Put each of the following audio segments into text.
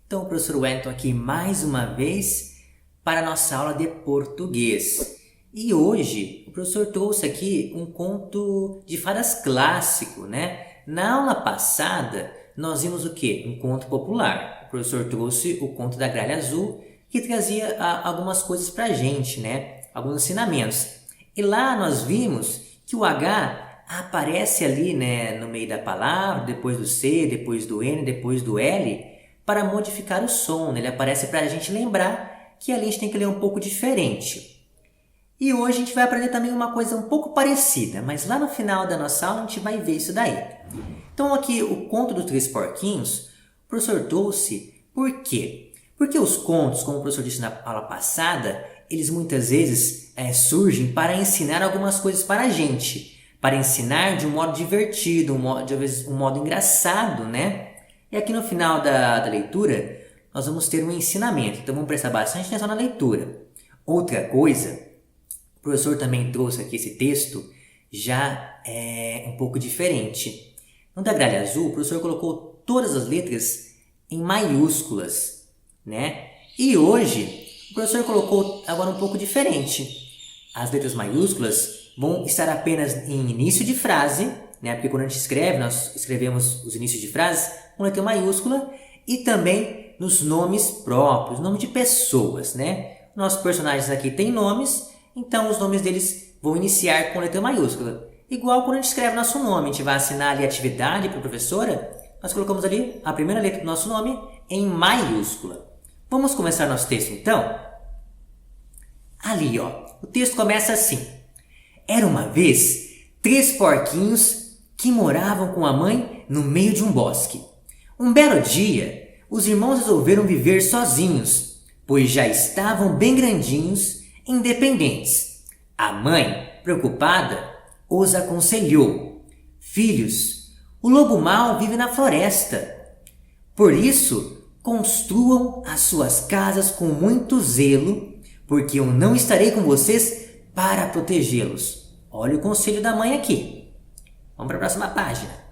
Então, o professor Wellington aqui mais uma vez para a nossa aula de português. E hoje o professor trouxe aqui um conto de fadas clássico, né? Na aula passada nós vimos o quê? Um conto popular. O professor trouxe o conto da Gralha Azul que trazia algumas coisas para a gente, né? Alguns ensinamentos. E lá nós vimos que o H aparece ali, né, no meio da palavra, depois do C, depois do N, depois do L, para modificar o som, né? Ele aparece para a gente lembrar que ali a gente tem que ler um pouco diferente. E hoje a gente vai aprender também uma coisa um pouco parecida, mas lá no final da nossa aula a gente vai ver isso daí. Então aqui o conto dos Três Porquinhos, o professor trouxe por quê? Porque os contos, como o professor disse na aula passada, eles muitas vezes surgem para ensinar algumas coisas para a gente, para ensinar de um modo divertido, um modo engraçado, né? E aqui no final da leitura, nós vamos ter um ensinamento. Então, vamos prestar bastante atenção na leitura. Outra coisa, o professor também trouxe aqui esse texto, já é um pouco diferente. No da Gralha Azul, o professor colocou todas as letras em maiúsculas, né? E hoje, o professor colocou agora um pouco diferente. As letras maiúsculas vão estar apenas em início de frase, né? Porque quando a gente escreve, nós escrevemos os inícios de frases com letra maiúscula e também nos nomes próprios, nome de pessoas, né? Nossos personagens aqui têm nomes, então os nomes deles vão iniciar com letra maiúscula. Igual quando a gente escreve nosso nome, a gente vai assinar ali a atividade para a professora, nós colocamos ali a primeira letra do nosso nome em maiúscula. Vamos começar nosso texto então? Ali, ó, o texto começa assim. Era uma vez 3 porquinhos que moravam com a mãe no meio de um bosque. Um belo dia, os irmãos resolveram viver sozinhos, pois já estavam bem grandinhos e independentes. A mãe, preocupada, os aconselhou: Filhos, o lobo mau vive na floresta. Por isso, construam as suas casas com muito zelo, porque eu não estarei com vocês para protegê-los. Olha o conselho da mãe aqui. Vamos para a próxima página.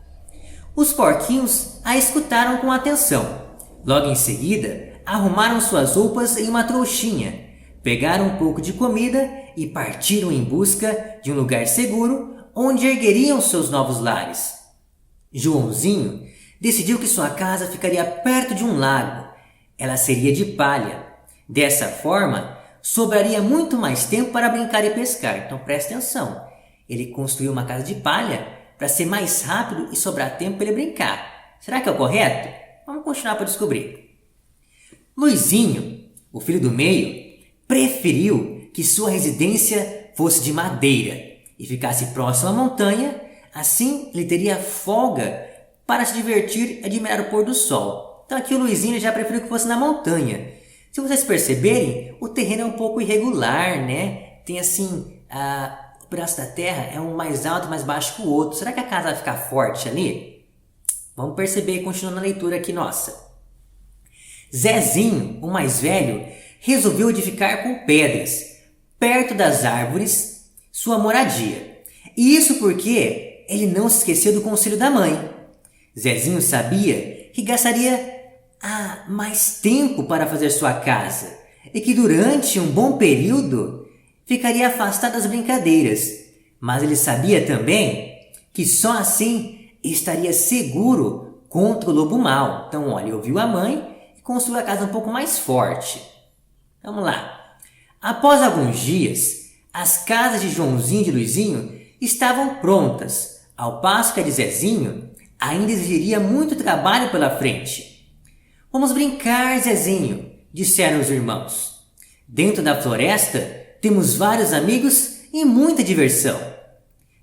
Os porquinhos a escutaram com atenção. Logo em seguida, arrumaram suas roupas em uma trouxinha, pegaram um pouco de comida e partiram em busca de um lugar seguro onde ergueriam seus novos lares. Joãozinho decidiu que sua casa ficaria perto de um lago. Ela seria de palha. Dessa forma, sobraria muito mais tempo para brincar e pescar. Então preste atenção. Ele construiu uma casa de palha para ser mais rápido e sobrar tempo para ele brincar. Será que é o correto? Vamos continuar para descobrir. Luizinho, o filho do meio, preferiu que sua residência fosse de madeira e ficasse próximo à montanha. Assim, ele teria folga para se divertir e admirar o pôr do sol. Então aqui o Luizinho já preferiu que fosse na montanha. Se vocês perceberem, o terreno é um pouco irregular, né? Tem assim, o pedaço da terra é um mais alto e mais baixo que o outro. Será que a casa vai ficar forte ali? Vamos perceber, continuando a leitura aqui nossa. Zezinho, o mais velho, resolveu edificar com pedras, perto das árvores, sua moradia. E isso porque ele não se esqueceu do conselho da mãe. Zezinho sabia que gastaria mais tempo para fazer sua casa e que durante um bom período ficaria afastado das brincadeiras. Mas ele sabia também que só assim estaria seguro contra o lobo mau. Então, olha, ouviu a mãe e construiu a casa um pouco mais forte. Vamos lá. Após alguns dias, as casas de Joãozinho e de Luizinho estavam prontas, ao passo que a de Zezinho ainda exigiria muito trabalho pela frente. Vamos brincar, Zezinho, disseram os irmãos. Dentro da floresta temos vários amigos e muita diversão.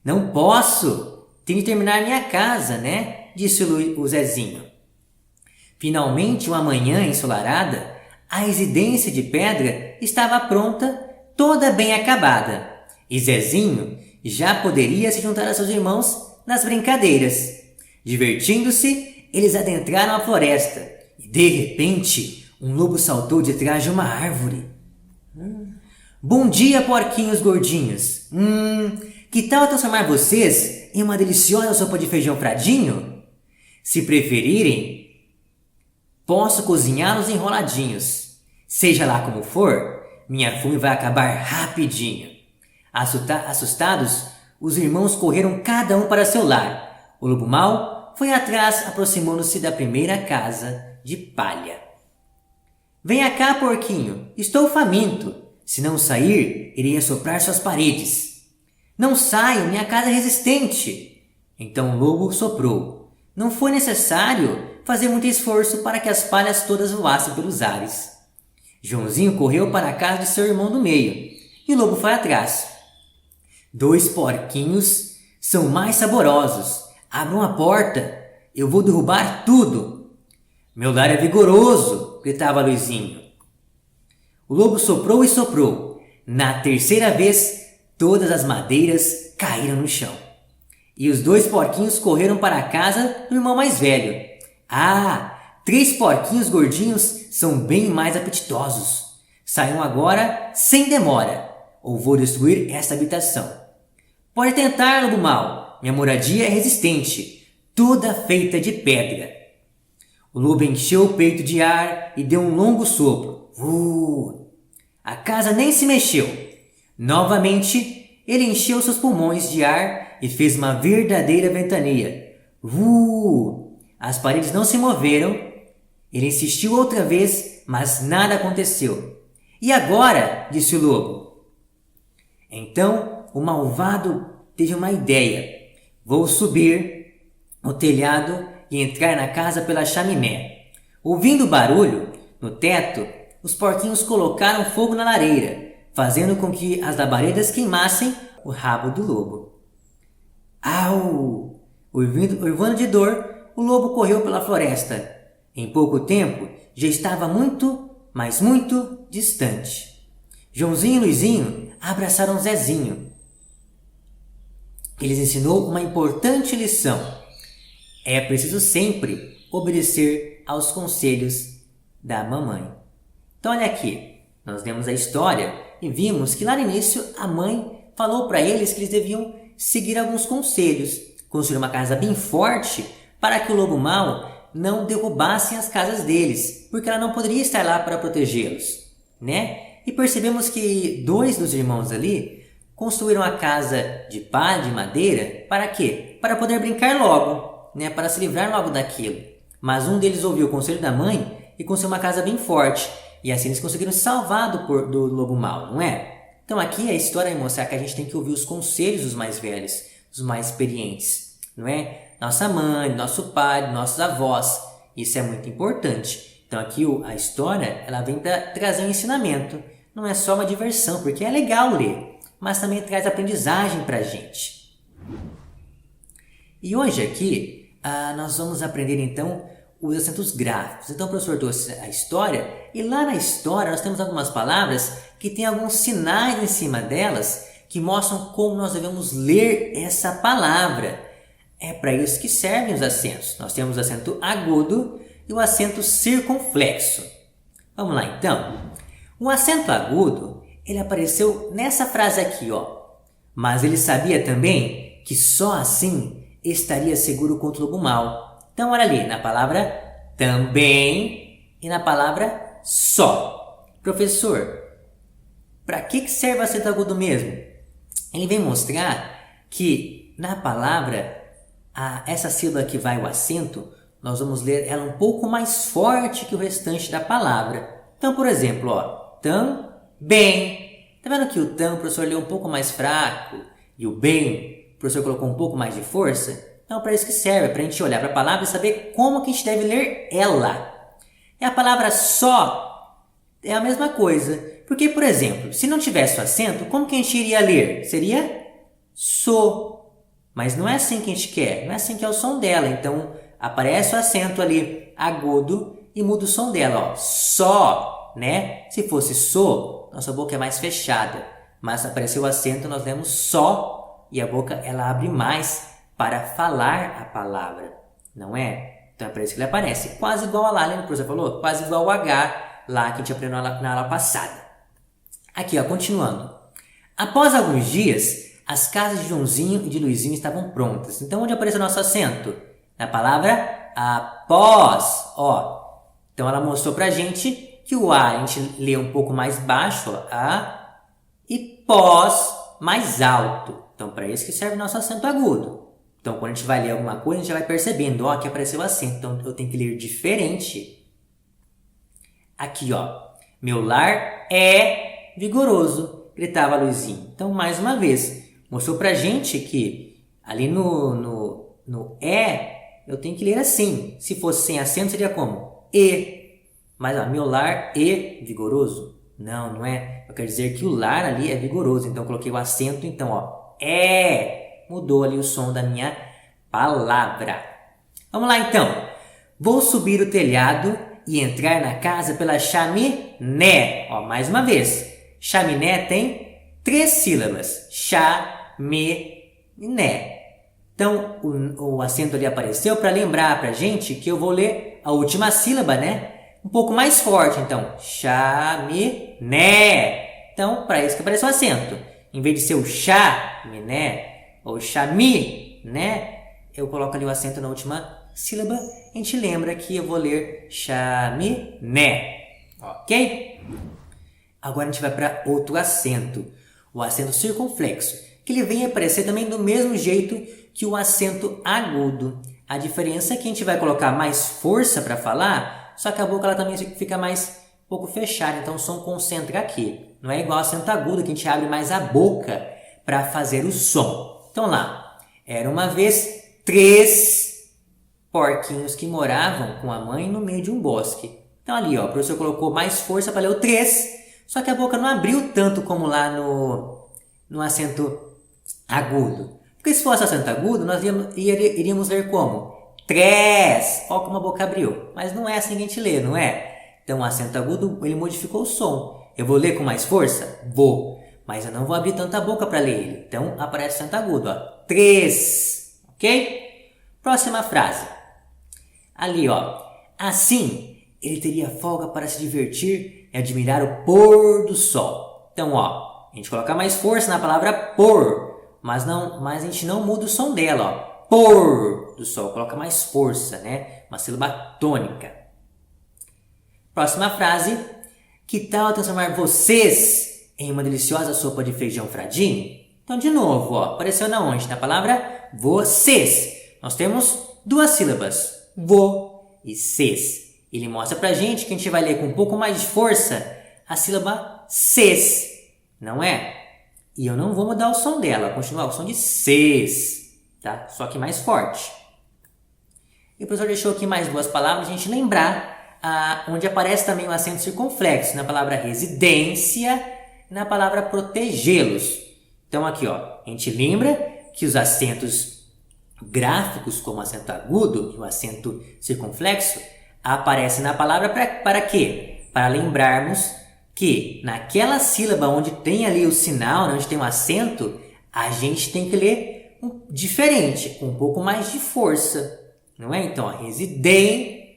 Não posso, tenho que terminar minha casa, né? Disse o Zezinho. Finalmente, uma manhã ensolarada, a residência de pedra estava pronta, toda bem acabada. E Zezinho já poderia se juntar a seus irmãos nas brincadeiras. Divertindo-se, eles adentraram a floresta e, de repente, um lobo saltou de trás de uma árvore. Bom dia, porquinhos gordinhos. Que tal transformar vocês em uma deliciosa sopa de feijão fradinho? Se preferirem, Posso cozinhá-los enroladinhos. Seja lá como for, minha fome vai acabar rapidinho. Assustados, os irmãos correram cada um para seu lar. O lobo mau foi atrás, aproximando-se da primeira casa de palha. Venha cá, porquinho, estou faminto. Se não sair, irei assoprar suas paredes. Não saio, minha casa é resistente. Então o lobo soprou. Não foi necessário fazer muito esforço para que as palhas todas voassem pelos ares. Joãozinho correu para a casa de seu irmão do meio, e o lobo foi atrás. 2 porquinhos são mais saborosos. Abram a porta, eu vou derrubar tudo. Meu lar é vigoroso, gritava Luizinho. O lobo soprou e soprou. Na terceira vez, todas as madeiras caíram no chão. E os 2 porquinhos correram para a casa do irmão mais velho. 3 porquinhos gordinhos são bem mais apetitosos. Saiam agora sem demora, ou vou destruir esta habitação. Pode tentar, lobo mau. Minha moradia é resistente, toda feita de pedra. O lobo encheu o peito de ar e deu um longo sopro. A casa nem se mexeu. Novamente, ele encheu seus pulmões de ar e fez uma verdadeira ventania. As paredes não se moveram. Ele insistiu outra vez, mas nada aconteceu. E agora? Disse o lobo. Então, o malvado teve uma ideia. Vou subir no telhado e entrar na casa pela chaminé. Ouvindo o barulho no teto, os porquinhos colocaram fogo na lareira, fazendo com que as labaredas queimassem o rabo do lobo. Au! Uivando de dor, o lobo correu pela floresta. Em pouco tempo, já estava muito, mas muito distante. Joãozinho e Luizinho abraçaram Zezinho. Ele lhes ensinou uma importante lição. É preciso sempre obedecer aos conselhos da mamãe. Então olha aqui, nós lemos a história e vimos que lá no início a mãe falou para eles que eles deviam seguir alguns conselhos. Construir uma casa bem forte para que o lobo mau não derrubasse as casas deles, porque ela não poderia estar lá para protegê-los, né? E percebemos que 2 dos irmãos ali construíram a casa de palha, de madeira, para quê? Para poder brincar logo, né? Para se livrar logo daquilo. Mas um deles ouviu o conselho da mãe e construiu uma casa bem forte. E assim eles conseguiram se salvar do lobo mau, não é? Então aqui a história vai mostrar que a gente tem que ouvir os conselhos dos mais velhos, dos mais experientes, não é? Nossa mãe, nosso pai, nossos avós. Isso é muito importante. Então aqui a história ela vem para trazer um ensinamento. Não é só uma diversão, porque é legal ler, mas também traz aprendizagem para a gente. E hoje aqui nós vamos aprender então os acentos gráficos. Então o professor trouxe a história e lá na história nós temos algumas palavras que têm alguns sinais em cima delas que mostram como nós devemos ler essa palavra. É para isso que servem os acentos. Nós temos o acento agudo e o acento circunflexo. Vamos lá então. O acento agudo, ele apareceu nessa frase aqui, ó. Mas ele sabia também que só assim estaria seguro contra o lobo mau. Então olha ali, na palavra também e na palavra só. Professor, para que serve o acento agudo mesmo? Ele vem mostrar que na palavra, essa sílaba que vai o acento, nós vamos ler ela um pouco mais forte que o restante da palavra. Então, por exemplo, ó, também. Tá vendo que o tam o professor leu um pouco mais fraco e o bem o professor colocou um pouco mais de força? Então, para isso que serve, para a gente olhar para a palavra e saber como que a gente deve ler ela. E a palavra só é a mesma coisa. Porque, por exemplo, se não tivesse o acento, como que a gente iria ler? Seria so. Mas não é assim que a gente quer, não é assim que é o som dela. Então, aparece o acento ali agudo e muda o som dela, ó. Só, né? Se fosse so, nossa boca é mais fechada. Mas apareceu o acento, nós lemos só e a boca ela abre mais para falar a palavra, não é? Então é por isso que ele aparece. Quase igual a lá, lembra que o professor falou? Quase igual o H lá que a gente aprendeu na aula passada. Aqui, ó, continuando. Após alguns dias, as casas de Joãozinho e de Luizinho estavam prontas. Então, onde apareceu o nosso acento? Na palavra após. Ó, Então ela mostrou pra gente que o A a gente lê um pouco mais baixo, ó, A, e pós mais alto. Então para isso que serve o nosso acento agudo. Então quando a gente vai ler alguma coisa, a gente já vai percebendo, ó, que apareceu o acento. Então eu tenho que ler diferente. Aqui, ó, meu lar é vigoroso, gritava Luizinho. Então mais uma vez, mostrou pra gente que ali no é, eu tenho que ler assim. Se fosse sem acento, seria como? E. Mas, ó, meu lar é vigoroso? Não, não é. Eu quero dizer que o lar ali é vigoroso. Então, eu coloquei o acento. Então, ó, é. Mudou ali o som da minha palavra. Vamos lá, então. Vou subir o telhado e entrar na casa pela chaminé. Ó, mais uma vez. Chaminé tem 3 sílabas. Chaminé. Então, o acento ali apareceu para lembrar pra gente que eu vou ler a última sílaba, né? Um pouco mais forte, então. Chaminé. Então, para isso que apareceu o acento. Em vez de ser o chaminé ou chaminé, eu coloco ali o acento na última sílaba. A gente lembra que eu vou ler chaminé. Ok? Agora a gente vai para outro acento. O acento circunflexo. Que ele vem aparecer também do mesmo jeito que o acento agudo. A diferença é que a gente vai colocar mais força para falar, só que a boca ela também fica mais um pouco fechada, então o som concentra aqui. Não é igual ao acento agudo que a gente abre mais a boca para fazer o som. Então lá, era uma vez 3 porquinhos que moravam com a mãe no meio de um bosque. Então ali, ó, o professor colocou mais força para ler o 3, só que a boca não abriu tanto como lá no acento agudo. Porque se fosse acento agudo, nós iríamos ler como? 3. Olha como a boca abriu. Mas não é assim que a gente lê, não é? Então o acento agudo, ele modificou o som. Eu vou ler com mais força? Vou. Mas eu não vou abrir tanta boca para ler ele. Então aparece o acento agudo, ó. 3. Ok? Próxima frase. Ali, ó. Assim, ele teria folga para se divertir e admirar o pôr do sol. Então, ó. A gente coloca mais força na palavra pôr. Mas a gente não muda o som dela, ó. Pôr do sol, coloca mais força, né? Uma sílaba tônica. Próxima frase. Que tal transformar vocês em uma deliciosa sopa de feijão fradinho? Então, de novo, ó, apareceu na onde? Na palavra vocês. Nós temos 2 sílabas, vo e ses. Ele mostra pra gente que a gente vai ler com um pouco mais de força a sílaba ses, não é? E eu não vou mudar o som dela, vai continuar o som de ses, tá? Só que mais forte. E o professor deixou aqui mais 2 palavras para a gente lembrar onde aparece também o acento circunflexo, na palavra residência e na palavra protegê-los. Então aqui, ó, a gente lembra que os acentos gráficos, como o acento agudo e o acento circunflexo, aparecem na palavra para quê? Para lembrarmos que naquela sílaba onde tem ali o sinal, onde tem um acento, a gente tem que ler diferente, com um pouco mais de força, não é? Então, residência,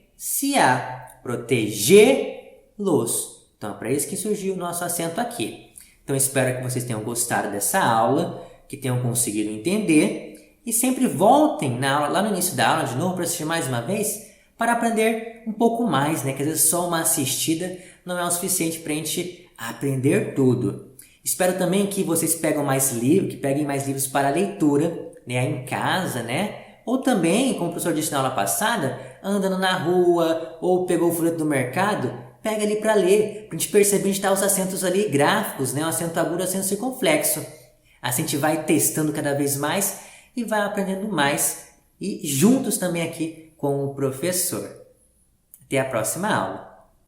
proteger-los. Então, é para isso que surgiu o nosso acento aqui. Então, espero que vocês tenham gostado dessa aula, que tenham conseguido entender e sempre voltem na aula, lá no início da aula de novo para assistir mais uma vez, para aprender um pouco mais, né? Que às vezes só uma assistida não é o suficiente para a gente aprender tudo. Espero também que vocês peguem mais livros para leitura, né? Em casa, né? Ou também, como o professor disse na aula passada, andando na rua ou pegou o folheto do mercado, pega ali para ler, para a gente perceber onde estão os acentos ali gráficos, né? O acento agudo e o acento circunflexo. Assim a gente vai testando cada vez mais e vai aprendendo mais e juntos também aqui com o professor. Até a próxima aula.